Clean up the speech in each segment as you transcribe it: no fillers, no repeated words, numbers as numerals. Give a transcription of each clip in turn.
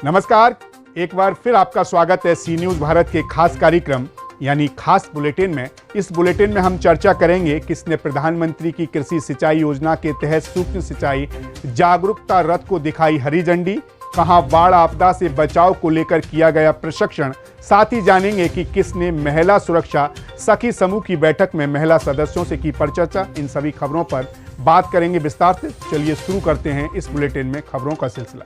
नमस्कार, एक बार फिर आपका स्वागत है सी न्यूज़ भारत के खास कार्यक्रम यानी खास बुलेटिन में। इस बुलेटिन में हम चर्चा करेंगे किसने प्रधानमंत्री की कृषि सिंचाई योजना के तहत सूक्ष्म सिंचाई जागरूकता रथ को दिखाई हरी झंडी, कहां बाढ़ आपदा से बचाव को लेकर किया गया प्रशिक्षण। साथ ही जानेंगे कि किसने महिला सुरक्षा सखी समूह की बैठक में महिला सदस्यों से की परिचर्चा। इन सभी खबरों पर बात करेंगे विस्तार से। चलिए शुरू करते हैं इस बुलेटिन में खबरों का सिलसिला।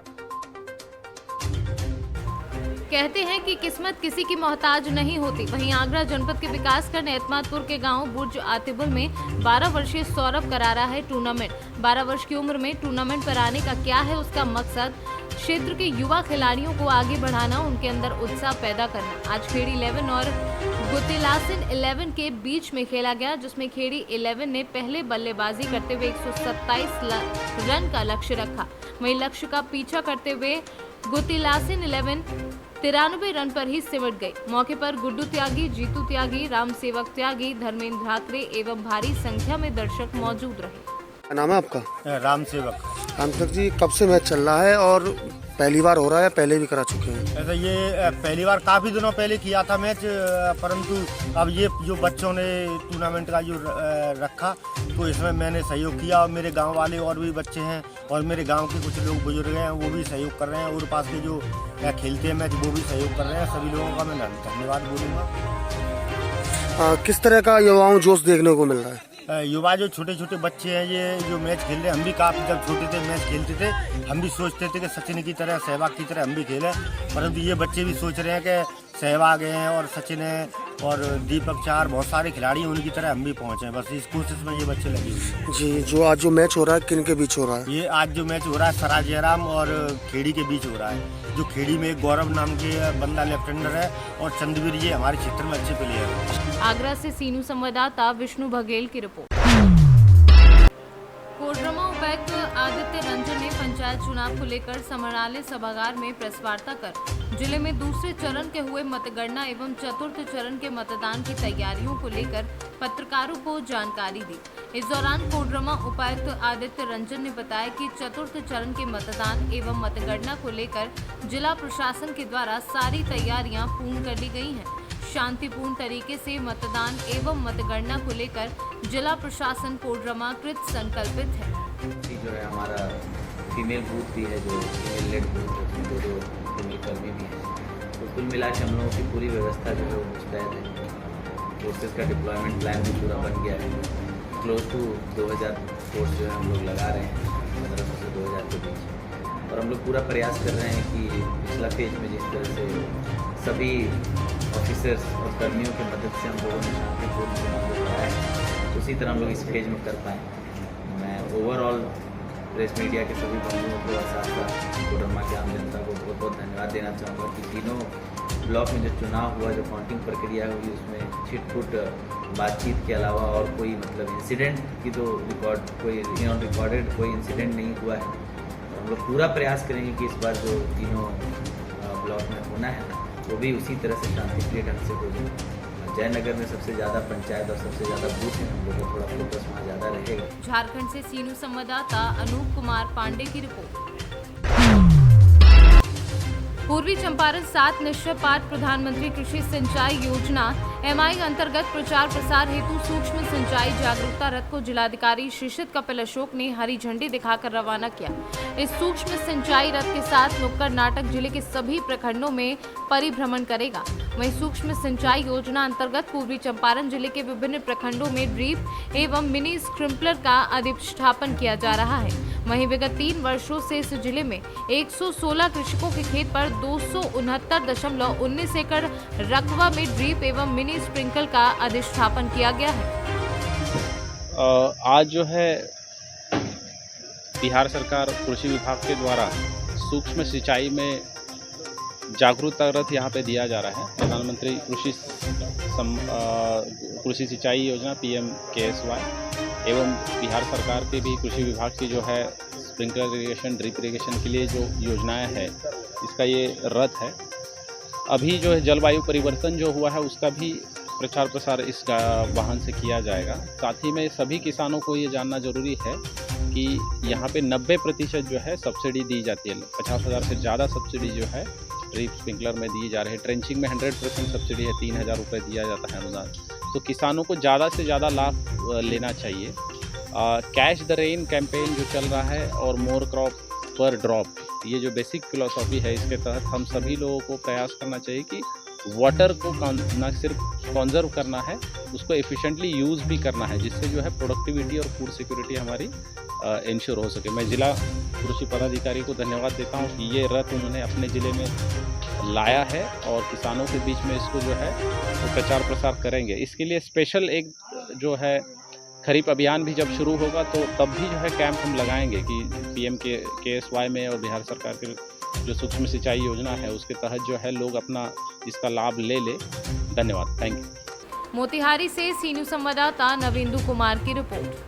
कहते हैं कि किस्मत किसी की मोहताज नहीं होती। वहीं आगरा जनपद के विकासखंड एतमादपुर के गांव बुर्ज आतिबुल में 12 वर्षीय सौरभ करा रहा है टूर्नामेंट। 12 वर्ष की उम्र में टूर्नामेंट पर आने का क्या है उसका मकसद? क्षेत्र के युवा खिलाड़ियों को आगे बढ़ाना, उनके अंदर उत्साह पैदा करना। आज खेड़ी 11 और गुतिलासिन 11 के बीच में खेला गया, जिसमें खेड़ी 11 ने पहले बल्लेबाजी करते हुए 127 रन का लक्ष्य रखा। वहीं लक्ष्य का पीछा करते हुए गुतिलासिन 11 93 रन पर ही सिमट गई। मौके पर गुड्डू त्यागी, जीतू त्यागी, राम सेवक त्यागी, धर्मेंद्र ठाकरे एवं भारी संख्या में दर्शक मौजूद रहे। क्या नाम है आपका? राम सेवक। राम सेवक जी, कब से मैच चल रहा है और पहली बार हो रहा है, पहले भी करा चुके हैं? ऐसा ये पहली बार काफ़ी दिनों पहले किया था मैच, परंतु अब ये जो बच्चों ने टूर्नामेंट का जो रखा तो इसमें मैंने सहयोग किया और मेरे गांव वाले और भी बच्चे हैं और मेरे गांव के कुछ लोग बुजुर्ग हैं वो भी सहयोग कर रहे हैं और पास के जो खेलते हैं मैच वो भी सहयोग कर रहे हैं। सभी लोगों का मैं धन्यवाद बोलूँगा। किस तरह का युवाओं जोश देखने को मिल रहा है? युवा जो छोटे छोटे बच्चे हैं ये जो मैच खेल रहे हैं, हम भी काफ़ी जब छोटे थे मैच खेलते थे, हम भी सोचते थे कि सचिन की तरह सहवाग की तरह हम भी खेलें, परंतु ये बच्चे भी सोच रहे हैं कि सहवाग हैं और सचिन है और दीपक चार बहुत सारे खिलाड़ी हैं, उनकी तरह हम भी पहुँचे। बस इस कोशिश में ये बच्चे लगे हुए हैं। जी, जो आज जो मैच हो रहा है किन के बीच हो रहा है? ये आज जो मैच हो रहा है सरा जयराम और खेड़ी के बीच हो रहा है। जो खेड़ी में गौरव नाम के बंदा लेफ्टिनेंट है और चंद्रवीर ये हमारे क्षेत्र में अच्छे प्लेयर हैं। आगरा से सीनू संवाददाता विष्णु बघेल की रिपोर्ट। कोडरमा उपायुक्त आदित्य रंजन ने पंचायत चुनाव को लेकर समराले सभागार में प्रेस वार्ता कर जिले में दूसरे चरण के हुए मतगणना एवं चतुर्थ चरण के मतदान की तैयारियों को लेकर पत्रकारों को जानकारी दी। इस दौरान कोडरमा उपायुक्त आदित्य रंजन ने बताया कि चतुर्थ चरण के मतदान एवं मतगणना को लेकर जिला प्रशासन के द्वारा सारी तैयारियां पूर्ण कर ली गई हैं। शांतिपूर्ण तरीके से मतदान एवं मतगणना को लेकर जिला प्रशासन कोडरमा कृत संकल्पित है। जो है हमारा फीमेल बूथ भी है, जो फीमेल लेड बूथ है, जो फीमेल कर्मी भी है, तो कुल मिला के हम लोगों की पूरी व्यवस्था जो है वो मुस्तैद है। फोर्सेस का डिप्लॉयमेंट प्लान भी पूरा बन गया है। क्लोज टू 2000 फोर्स जो है हम लोग लगा रहे हैं 1500 से 2000 के बीच, और हम लोग पूरा प्रयास कर रहे हैं कि पिछला फेज में जिस तरह से सभी ऑफिसर्स और कर्मियों की मदद से हम लोगों ने शांतिपूर्ण चुनाव करवाया है, उसी तरह हम लोग इस फेज में कर पाएँ। मैं ओवरऑल प्रेस मीडिया के सभी बंधुओं को और साथ साथ कोडरमा की आम जनता को बहुत बहुत धन्यवाद देना चाहूँगा कि तीनों ब्लॉक में जो चुनाव हुआ, जो काउंटिंग प्रक्रिया हुई, उसमें छिटपुट बातचीत के अलावा और कोई मतलब इंसिडेंट की तो रिकॉर्डेड कोई इंसिडेंट नहीं हुआ है। और हम लोग पूरा प्रयास करेंगे कि इस बार जो तीनों ब्लॉक में होना है वो भी उसी तरह से शांतिप्रिय ढंग से हो जाए। जयनगर में सबसे ज़्यादा पंचायत और सबसे ज़्यादा बूथ है, हम लोग का थोड़ा फोकस वहाँ ज़्यादा रहेगा। झारखंड से सीनू संवाददाता अनूप कुमार पांडे की रिपोर्ट। पूर्वी चंपारण 7 निश्चय पाठ प्रधानमंत्री कृषि सिंचाई योजना MI अंतर्गत प्रचार प्रसार हेतु सूक्ष्म सिंचाई जागरूकता रथ को जिलाधिकारी शिशिर कपिल अशोक ने हरी झंडी दिखाकर रवाना किया। इस सूक्ष्म सिंचाई रथ के साथ नुक्कड़ नाटक जिले के सभी प्रखंडों में परिभ्रमण करेगा। वहीं सूक्ष्म सिंचाई योजना अंतर्गत पूर्वी चंपारण जिले के विभिन्न प्रखंडों में ड्रिप एवं मिनी स्प्रिंकलर का अधिष्ठापन किया जा रहा है। वहीं विगत 3 वर्षों से इस जिले में 116 कृषकों के खेत पर 269.19 एकड़ रकबा में ड्रिप एवं मिनी स्प्रिंकल का अधिष्ठापन किया गया है। आज जो है बिहार सरकार कृषि विभाग के द्वारा सूक्ष्म सिंचाई में जागरूकता रथ यहाँ पे दिया जा रहा है। प्रधानमंत्री कृषि सिंचाई योजना PMKSY एवं बिहार सरकार के भी कृषि विभाग की जो है स्प्रिंकलर इरिगेशन, ड्रिप इरिगेशन के लिए जो योजनाएं हैं, इसका ये रथ है। अभी जो है जलवायु परिवर्तन जो हुआ है उसका भी प्रचार प्रसार इस वाहन से किया जाएगा। साथ ही में सभी किसानों को ये जानना ज़रूरी है कि यहाँ पे 90% जो है सब्सिडी दी जाती है। 50,000 से ज़्यादा सब्सिडी जो है ड्रिप स्प्रिंकलर में दी जा रही है। ट्रेंचिंग में 100% सब्सिडी है, 3,000 रुपये दिया जाता है अनुदान। तो किसानों को ज़्यादा से ज़्यादा लाभ लेना चाहिए। कैच द रेन कैंपेन जो चल रहा है और मोर क्रॉप पर ड्रॉप, ये जो बेसिक फिलॉसफी है, इसके तहत हम सभी लोगों को प्रयास करना चाहिए कि वाटर को ना सिर्फ कंजर्व करना है, उसको एफिशिएंटली यूज़ भी करना है, जिससे जो है प्रोडक्टिविटी और फूड सिक्योरिटी हमारी इंश्योर हो सके। मैं जिला कृषि पदाधिकारी को धन्यवाद देता हूँ कि ये रथ उन्होंने अपने ज़िले में लाया है और किसानों के बीच में इसको जो है तो प्रचार प्रसार करेंगे। इसके लिए स्पेशल एक जो है खरीफ अभियान भी जब शुरू होगा तो तब भी जो है कैंप हम लगाएंगे कि PMKSY में और बिहार सरकार के जो सूक्ष्म सिंचाई योजना है उसके तहत जो है लोग अपना इसका लाभ ले ले। धन्यवाद, थैंक यू। मोतिहारी से सी न्यूज़ संवाददाता नवेंदु कुमार की रिपोर्ट।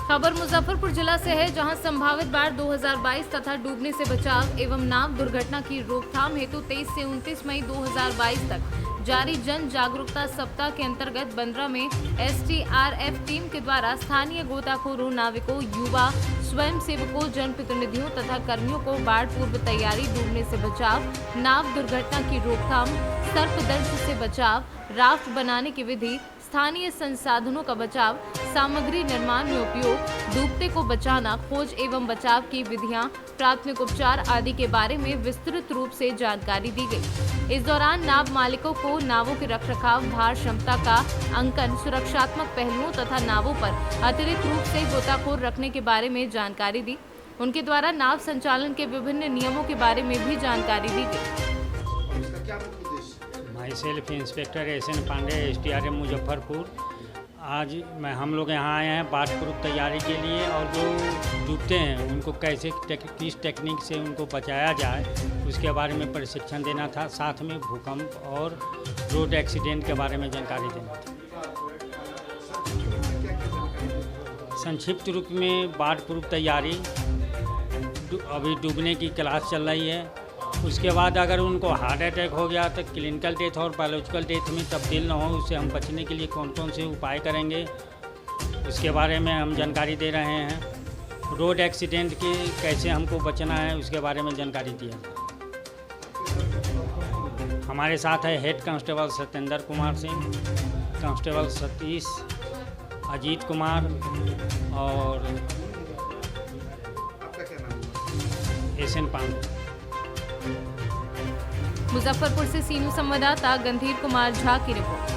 खबर मुजफ्फरपुर जिला से है, जहां संभावित बाढ़ 2022 तथा डूबने से बचाव एवं नाव दुर्घटना की रोकथाम हेतु 23 से 29 मई 2022 तक जारी जन जागरूकता सप्ताह के अंतर्गत बंदरा में STRF टीम के द्वारा स्थानीय गोताखोरों, नाविकों, युवा स्वयं सेवकों, जनप्रतिनिधियों तथा कर्मियों को बाढ़ पूर्व तैयारी, डूबने से बचाव, नाव दुर्घटना की रोकथाम, सर्पदंश से बचाव, राफ्ट बनाने की विधि, स्थानीय संसाधनों का बचाव, सामग्री निर्माण में उपयोग, डूबते को बचाना, खोज एवं बचाव की विधियां, प्राथमिक उपचार आदि के बारे में विस्तृत रूप से जानकारी दी गई। इस दौरान नाव मालिकों को नावों के रखरखाव, भार क्षमता का अंकन, सुरक्षात्मक पहलुओं तथा नावों पर अतिरिक्त रूप से गोताखोर रखने के बारे में जानकारी दी। उनके द्वारा नाव संचालन के विभिन्न नियमों के बारे में भी जानकारी दी गई। Myself inspector SN Pandey, STRF Muzaffarpur. आज हम लोग यहाँ आए हैं बाढ़ पूर्व तैयारी के लिए, और जो डूबते हैं उनको कैसे किस टेक्निक से उनको बचाया जाए उसके बारे में प्रशिक्षण देना था। साथ में भूकंप और रोड एक्सीडेंट के बारे में जानकारी देना था। संक्षिप्त रूप में बाढ़ पूर्व तैयारी, अभी डूबने की क्लास चल रही है। उसके बाद अगर उनको हार्ट अटैक हो गया तो क्लिनिकल डेथ और बायोलॉजिकल डेथ में तब्दील न हो, उससे हम बचने के लिए कौन कौन से उपाय करेंगे उसके बारे में हम जानकारी दे रहे हैं। रोड एक्सीडेंट के कैसे हमको बचना है उसके बारे में जानकारी दिया। हमारे साथ है head constable Satyendra Kumar Singh, constable Satish, Ajit Kumar और SN पांडे। मुजफ्फरपुर से सी न्यूज़ संवाददाता गंधीर कुमार झा की रिपोर्ट।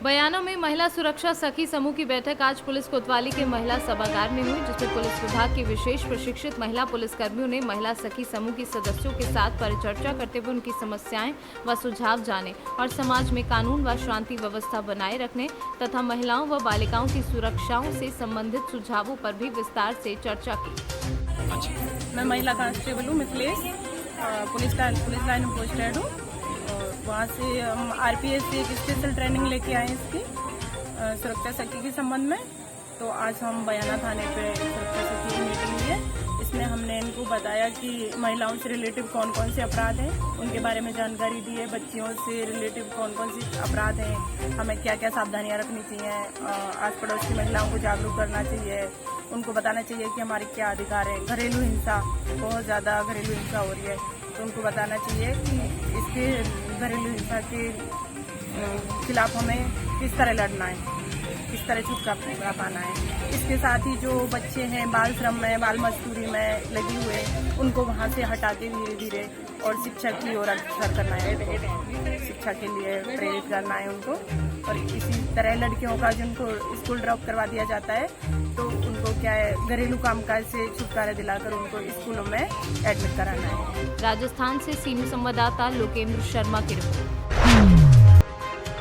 बयानों में महिला सुरक्षा सखी समूह की बैठक आज पुलिस कोतवाली के महिला सभागार में हुई, जिसमें पुलिस विभाग के विशेष प्रशिक्षित महिला पुलिसकर्मियों ने महिला सखी समूह के सदस्यों के साथ परिचर्चा करते हुए उनकी समस्याएं व सुझाव जाने और समाज में कानून व शांति व्यवस्था बनाए रखने तथा महिलाओं व बालिकाओं की सुरक्षाओं से संबंधित सुझावों पर भी विस्तार से चर्चा की। मैं महिला कांस्टेबल हूँ, मिथिलेश, पुलिस लाइन में पोस्टेड हूँ। और वहाँ से हम RPS से एक स्पेशल ट्रेनिंग लेके आए इसकी सुरक्षा सखी के संबंध में। तो आज हम बयाना थाने पे सुरक्षा सखी की मीटिंग हुई है। इसमें हमने इनको बताया कि महिलाओं से रिलेटिव कौन कौन से अपराध हैं, उनके बारे में जानकारी दी है। बच्चियों से रिलेटिव कौन कौन से अपराध हैं, हमें क्या क्या सावधानियाँ रखनी चाहिए, आस पड़ोस की महिलाओं को जागरूक करना चाहिए, उनको बताना चाहिए कि हमारे क्या अधिकार हैं। घरेलू हिंसा, बहुत ज़्यादा घरेलू हिंसा हो रही है, तो उनको बताना चाहिए कि इसके घरेलू हिंसा के खिलाफ हमें किस तरह लड़ना है, किस तरह छुटकारा पाना है। इसके साथ ही जो बच्चे हैं बाल श्रम में, बाल मजदूरी में लगे हुए, उनको वहाँ से हटा के धीरे धीरे और शिक्षा की ओर अग्रसर करना है, शिक्षा के लिए प्रेरित करना है उनको। और इसी तरह लड़कियों का जिनको स्कूल ड्रॉप करवा दिया जाता है, तो उनको क्या है घरेलू कामकाज से छुटकारा दिलाकर उनको स्कूलों में एडमिट कराना है। राजस्थान से सी न्यूज़ संवाददाता लोकेंद्र शर्मा की रिपोर्ट।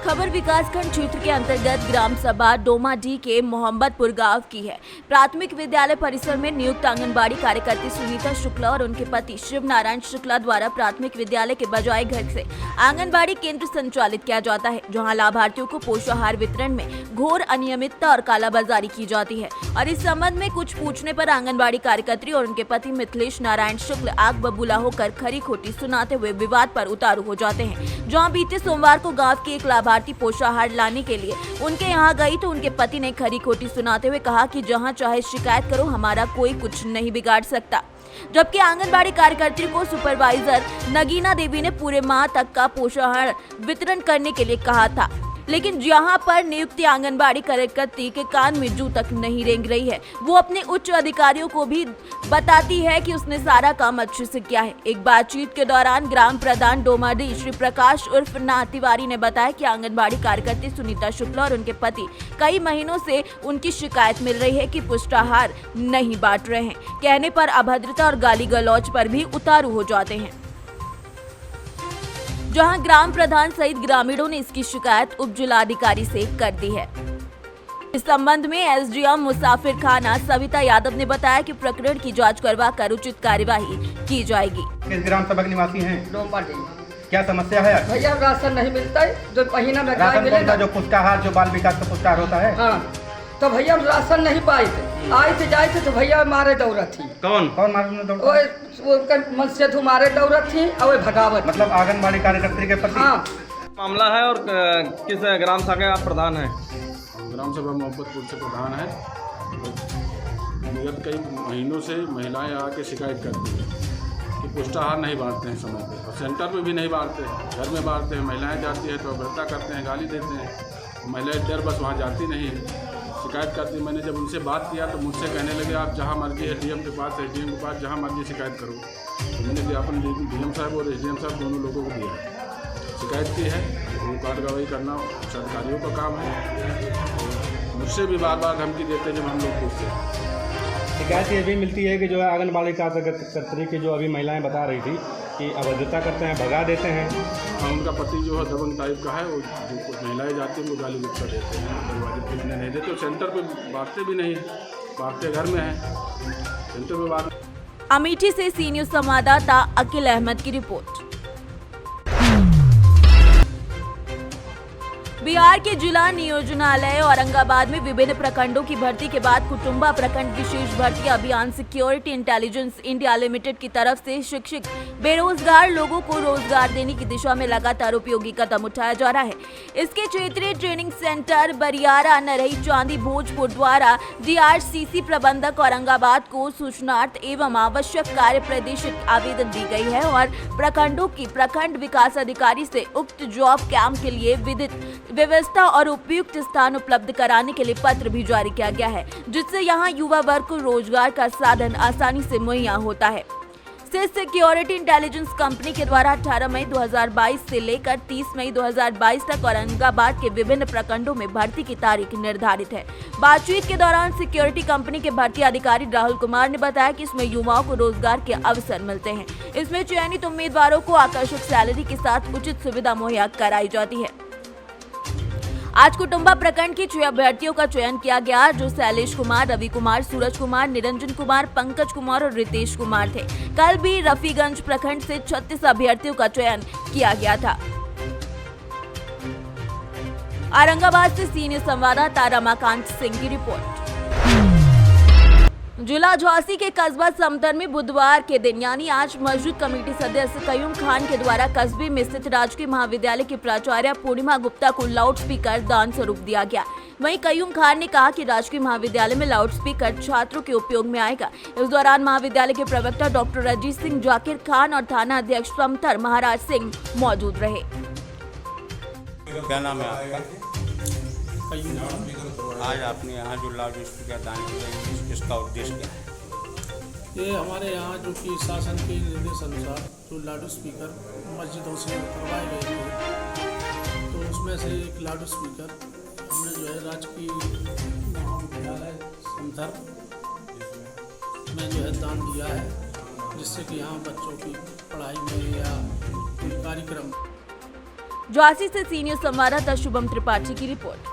खबर विकासखंड क्षेत्र के अंतर्गत ग्राम सभा डोमाडी के मोहम्मदपुर गांव की है। प्राथमिक विद्यालय परिसर में नियुक्त आंगनबाड़ी कार्यकर्ती सुनीता शुक्ला और उनके पति शिव नारायण शुक्ला द्वारा प्राथमिक विद्यालय के बजाय घर से आंगनबाड़ी केंद्र संचालित किया जाता है, जहां लाभार्थियों को पोषाहार वितरण में घोर अनियमितता और कालाबाजारी की जाती है। और इस संबंध में कुछ पूछने पर आंगनबाड़ी कार्यकर्त्री और उनके पति मिथिलेश नारायण शुक्ल आग बबूला होकर खरी खोटी सुनाते हुए विवाद पर उतारू हो जाते हैं। जहां बीते सोमवार को गांव के एक लाभार्थी पोषाहार लाने के लिए उनके यहां गई तो उनके पति ने खरी खोटी सुनाते हुए कहा कि जहां चाहे शिकायत करो, हमारा कोई कुछ नहीं बिगाड़ सकता। जबकि आंगनबाड़ी कार्यकर्त्री को सुपरवाइजर नगीना देवी ने पूरे माह तक का पोषाहार वितरण करने के लिए कहा था, लेकिन जहां पर नियुक्त आंगनबाड़ी कार्यकर्त्री के कान में जू तक नहीं रेंग रही है, वो अपने उच्च अधिकारियों को भी बताती है कि उसने सारा काम अच्छे से किया है। एक बातचीत के दौरान ग्राम प्रधान डोमाडी श्री प्रकाश उर्फ नाथ तिवारी ने बताया कि आंगनबाड़ी कार्यकर्त्री सुनीता शुक्ला और उनके पति कई महीनों से उनकी शिकायत मिल रही है कि पुष्टाहार नहीं बांट रहे हैं। कहने पर अभद्रता और गाली गलौज पर भी उतारू हो जाते हैं। जहां ग्राम प्रधान सहित ग्रामीणों ने इसकी शिकायत उप जिलाधिकारी से कर दी है। इस संबंध में एसडीएम मुसाफिर खाना सविता यादव ने बताया कि प्रकरण की जांच करवा कर उचित कार्यवाही की जाएगी। किस ग्राम सभा के निवासी हैं? डोमाडी। क्या समस्या है? भैया राशन नहीं मिलता है, जो महीना में राशन कौन सा? जो पुष्टाहार, जो बाल विकास का पुष्टाहार होता है। हाँ, तो भैया हम राशन नहीं पाए थे, आए थे जाए थे तो भैया मारे दौड़त थी। कौन मारे दौड़त? वो मन से मारे दौड़त थी और वो भगावत। मतलब आंगनबाड़ी कार्यकर्त्री के प्रति हाँ। मामला है। और किस ग्राम सभा के आप प्रधान हैं? ग्राम सभा मोहब्बतपुर से प्रधान है। विगत कई महीनों से महिलाएं आके शिकायत करती हैं कि पुष्टाहार नहीं बांटते हैं समय पे, और सेंटर पे भी नहीं बांटते हैं, घर में बांटते हैं। महिलाएं जाती है तो अभद्रता करते हैं, गाली देते हैं। महिलाएं डर बस वहाँ जाती नहीं है, शिकायत करती। मैंने जब उनसे बात किया तो मुझसे कहने लगे आप जहाँ मर्जी है डीएम के पास, एसडीएम के पास, जहाँ मर्जी शिकायत करो। तो मैंने ज्ञापन डीएम साहब और एसडीएम साहब दोनों लोगों को दिया है, शिकायत की है। वो कार्रवाई करना उच्च अधिकारियों का काम है। मुझसे भी बार बार धमकी देते हैं जब हम लोग पूछते हैं। शिकायत ये भी मिलती है कि जो है आंगनबाड़ी कार्यकर्त्री की जो अभी महिलाएं बता रही थी कि अभद्रता करते हैं, भगा देते हैं। हाँ, उनका पति जो है दबंग टाइप का है, वो जो कुछ महिलाएं जाती हैं वो गाली गुस्सा देते हैं, दरवाजे पे नहीं देते। सेंटर पे बांटते भी नहीं है, बांटते घर में है, सेंटर पे बांट। अमेठी से सी न्यूज संवाददाता अकील अहमद की रिपोर्ट। बिहार के जिला नियोजनालय औरंगाबाद में विभिन्न प्रखंडों की भर्ती के बाद कुटुंबा प्रखंड विशेष भर्ती अभियान सिक्योरिटी इंटेलिजेंस इंडिया लिमिटेड की तरफ से शिक्षित बेरोजगार लोगों को रोजगार देने की दिशा में लगातार उपयोगी कदम उठाया जा रहा है। इसके क्षेत्रीय ट्रेनिंग सेंटर बरियारा, नरही, चांदी, भोजपुर द्वारा डीआरसीसी प्रबंधक औरंगाबाद को सूचनार्थ एवं आवश्यक कार्य प्रदेशित आवेदन दी गई है और प्रखंडों की प्रखंड विकास अधिकारी से उक्त जॉब कैंप के लिए विधित व्यवस्था और उपयुक्त स्थान उपलब्ध कराने के लिए पत्र भी जारी किया गया है, जिससे यहां युवा वर्ग को रोजगार का साधन आसानी से मुहैया होता है। सिक्योरिटी इंटेलिजेंस कंपनी के द्वारा 18 मई 2022 से लेकर 30 मई 2022 तक औरंगाबाद के विभिन्न प्रखंडों में भर्ती की तारीख निर्धारित है। बातचीत के दौरान सिक्योरिटी कंपनी के भर्ती अधिकारी राहुल कुमार ने बताया कि इसमें युवाओं को रोजगार के अवसर मिलते हैं। इसमें चयनित उम्मीदवारों को आकर्षक सैलरी के साथ उचित सुविधा मुहैया कराई जाती है। आज कुटुंबा प्रखंड के 6 अभ्यर्थियों का चयन किया गया, जो शैलेश कुमार, रवि कुमार, सूरज कुमार, निरंजन कुमार, पंकज कुमार और रितेश कुमार थे। कल भी रफीगंज प्रखंड से 36 अभ्यर्थियों का चयन किया गया था। औरंगाबाद से सी न्यूज संवाददाता रमाकांत सिंह की रिपोर्ट। जिला झांसी के कस्बा समतर में बुधवार के दिन यानी आज मस्जिद कमेटी सदस्य कयूम खान के द्वारा कस्बे में स्थित राजकीय महाविद्यालय की प्राचार्य पूर्णिमा गुप्ता को लाउड स्पीकर दान स्वरूप दिया गया। वहीं कयूम खान ने कहा कि राजकीय महाविद्यालय में लाउड स्पीकर छात्रों के उपयोग में आएगा। इस दौरान महाविद्यालय के प्रवक्ता डॉक्टर अजीत सिंह, जाकिर खान और थाना अध्यक्ष समतर महाराज सिंह मौजूद रहे। क्या नाम है आपका? आज आपने यहाँ जो लाउड स्पीकर दान किया, इसका उद्देश्य क्या है? ये हमारे यहाँ जो कि शासन के निर्देश अनुसार जो लाउड स्पीकर मस्जिदों से करवाए गए थे, तो उसमें से एक लाउड स्पीकर हमने जो है राजकीय महाविद्यालय समतर में जो है दान दिया है, जिससे कि यहाँ बच्चों की पढ़ाई में या कोई कार्यक्रम। झांसी से सी न्यूज संवाददाता शुभम त्रिपाठी की रिपोर्ट।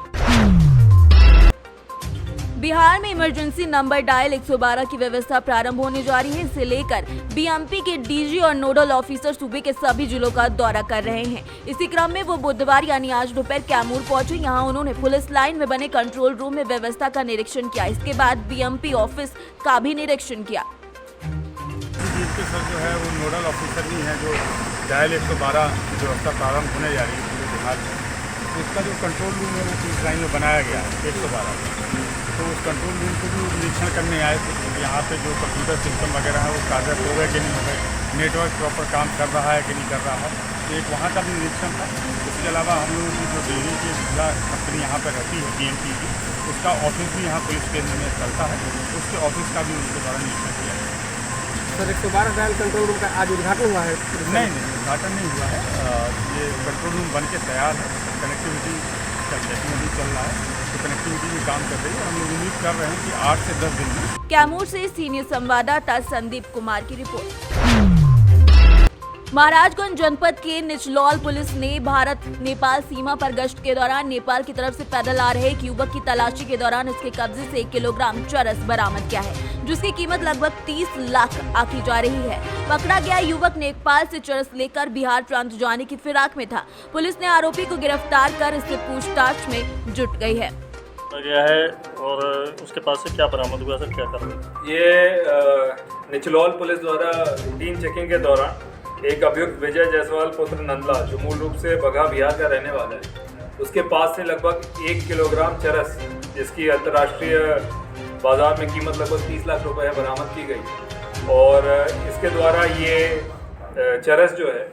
बिहार में इमरजेंसी नंबर डायल 112 की व्यवस्था प्रारंभ होने जा रही है। इसे लेकर बीएमपी के डीजी और नोडल ऑफिसर सूबे के सभी जिलों का दौरा कर रहे हैं। इसी क्रम में वो बुधवार यानी आज दोपहर कैमूर पहुंचे। यहां उन्होंने पुलिस लाइन में बने कंट्रोल रूम में व्यवस्था का निरीक्षण किया। इसके बाद बीएमपी ऑफिस का भी निरीक्षण किया। सर जो है वो नोडल ऑफिसर भी हैं जो डायल 112 की व्यवस्था प्रारंभ होने जा रही है पूरे बिहार में। तो इसका जो कंट्रोल रूम है वो पुलिस लाइन में बनाया गया है 112। तो उस कंट्रोल रूम को भी निरीक्षण करने आए थे। यहाँ पे जो कंप्यूटर सिस्टम वगैरह है वो कार्यरत हो गए कि नहीं हो गए, नेटवर्क प्रॉपर काम कर रहा है कि नहीं कर रहा है। तो एक वहाँ का भी निरीक्षण था। इसके अलावा हम लोगों की जो दिल्ली की जिला कंपनी यहाँ पर रहती है बीएमपी की, उसका ऑफिस भी यहाँ पुलिस केंद्र में चलता है। उसके ऑफिस का भी उनके द्वारा निरीक्षण किया गया। सर 112 डायल कंट्रोल रूम का आज उद्घाटन हुआ है? नहीं, उद्घाटन नहीं हुआ है। ये कंट्रोल रूम बन के तैयार है। कनेक्टिविटी टेक्नोलॉजी चल रहा है, तो कनेक्टिविटी में काम कर रही है। हम लोग उम्मीद कर रहे हैं कि 8 से 10 दिन में। कैमूर से सीनियर संवाददाता संदीप कुमार की रिपोर्ट। महाराजगंज जनपद के निचलौल पुलिस ने भारत नेपाल सीमा पर गश्त के दौरान नेपाल की तरफ से पैदल आ रहे एक युवक की तलाशी के दौरान उसके कब्जे से 1 किलोग्राम चरस बरामद किया है, जिसकी कीमत लगभग 30 लाख आंकी जा रही है। पकड़ा गया युवक नेपाल से चरस लेकर बिहार प्रांत जाने की फिराक में था। पुलिस ने आरोपी को गिरफ्तार कर इससे पूछताछ में जुट गई है। गया है और उसके पास से क्या बरामद हुआ सर, क्या कार्रवाई? ये निचलौल पुलिस द्वारा रूटीन चेकिंग के दौरान एक अभियुक्त विजय जायसवाल पुत्र नंदलाल, जो मूल रूप से बगहा बिहार का रहने वाला है, उसके पास से लगभग 1 किलोग्राम चरस, जिसकी अंतर्राष्ट्रीय बाजार में कीमत लगभग 30 लाख रुपए है, बरामद की गई। और इसके द्वारा ये चरस जो है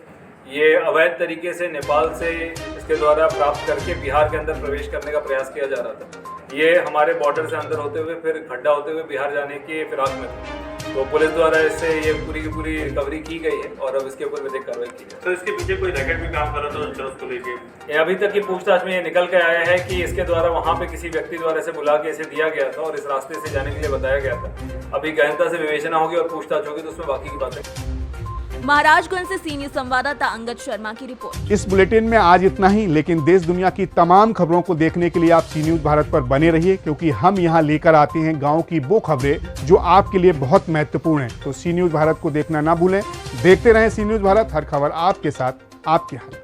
ये अवैध तरीके से नेपाल से इसके द्वारा प्राप्त करके बिहार के अंदर प्रवेश करने का प्रयास किया जा रहा था। ये हमारे बॉर्डर से अंदर होते हुए फिर खड्डा होते हुए बिहार जाने की फिराक में था। तो पुलिस द्वारा इससे ये पूरी की पूरी रिकवरी की गई है और अब इसके ऊपर विधिक कार्रवाई की है। तो इसके पीछे कोई रैकेट भी काम कर रहा था चरस को लेके? अभी तक की पूछताछ में ये निकल के आया है कि इसके द्वारा वहाँ पे किसी व्यक्ति द्वारा इसे बुला के इसे दिया गया था और इस रास्ते से जाने के लिए बताया गया था। अभी गहनता से विवेचना होगी और पूछताछ होगी तो उसमें बाकी की बातें। महाराजगंज से सीनियर संवाददाता अंगद शर्मा की रिपोर्ट। इस बुलेटिन में आज इतना ही, लेकिन देश दुनिया की तमाम खबरों को देखने के लिए आप सी न्यूज भारत पर बने रहिए, क्योंकि हम यहाँ लेकर आते हैं गांव की वो खबरें जो आपके लिए बहुत महत्वपूर्ण हैं। तो सी न्यूज भारत को देखना ना भूलें। देखते रहें सी न्यूज भारत, हर खबर आपके साथ, आपके हाथ।